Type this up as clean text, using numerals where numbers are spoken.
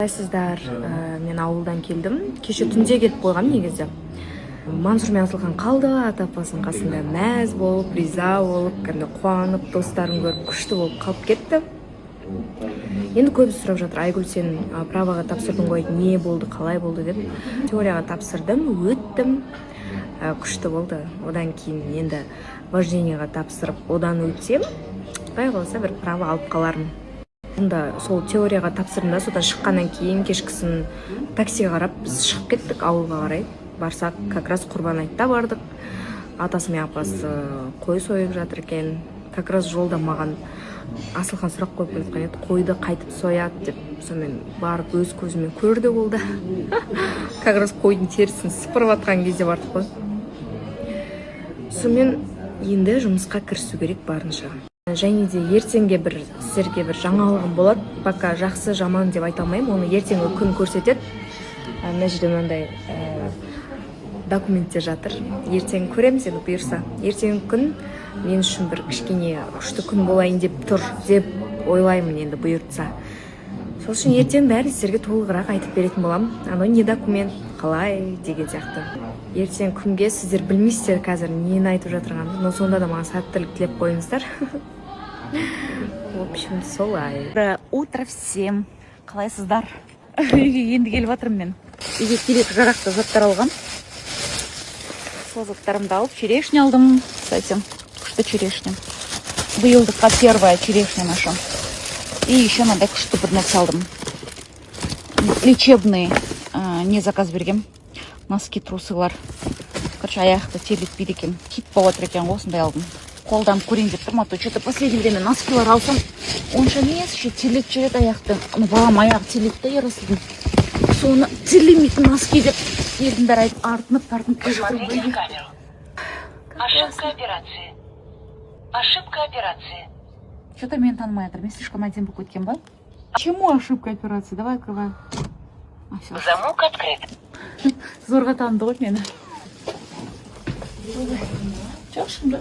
Сіздер, мен ауылдан келдім. Кеше түнде кетіп қойғам негізі. Мансұр мен Асылхан қалды, ата-апасының қасында мәз болып, риза болып, қуанып, достарын көріп, күшті болып қалып кетті. Енді көбісі сұрап жатыр, Айгүл, сен праваға тапсырдың ғой, не болды, қалай болды деп. Теорияға тапсырдым, өттім, күшті болды. Одан кейін енді вождениеға тапсырып, одан өтсем, құдай қаласа бір права алып қалармын. Сол теорияға тапсырдым да, содан шыққаннан кейін кешкісін таксиге қарап біз шығып кеттік ауылға қарай. Барсақ, как раз Құрбан айтта бардық. Атасы мен апасы қой сойып жатыр екен. Как раз жолда маған Асылхан сұрақ қойып келген еді, қойды қайтып сояды деп. Сонымен барып өз көзімен көрді болды. Как раз қойдың терісін сыпырып атқан кезде бардық қой. Сонымен енді жұмысқа кірісу керек барынша. Және де ертеңге сіздерге бір жаңалығым болады. Пока жақсы жаман деп айта алмаймын, оны ертеңгі күн көрсетеді. Мына жерде мынандай документтер жатыр. Ертең көреміз енді бұйырса. Ертеңгі күн мен үшін бір кішкене күшті күн болайын деп тұр деп ойлаймын енді бұйыртса. Сол үшін ертең бәрі сіздерге толығырақ айтып беретін боламын. Анау не документ, қалай деген сияқты. Ертең күнге сіздер білмейсіздер қазір нені айтып жатырғанымды, но сонда да маған сәттілік тілеп қойыңыздар. В общем, солай. Доброе утро всем. Қалайсыздар? Үйге енді келіп жатырмын мен. Үйге керек жарақты заттар алғам. Сол заттарымды алып, черешня алдым. Кстати, күшті черешня. Биылдыққа первая черешня наша. И еще мынандай күшті бір нәрсе алдым. Лечебные не заказ бергем. Носки, трусы бар. Короче, аяқты терлетпейді екен. Хит болып отыр екен, осындай алдым. Қолдан көрейін деп тұрмын, а то что-то последнее время носкилар алсам, онша емес, терлетіп жүреді аяқты. Балам аяғы терлетті ерасылдың. Соны терлемейтін носки деп елдің бәрі айтып артынып. Посмотрите в камеру. Ошибка операции. Ошибка операции. Что-то мен танымай жатыр. Мен слишком один болып кеткен ба? Чему ошибка операции? Давай открываем. Замок открыт. Зорға таныды ғой мені. Жақшым да.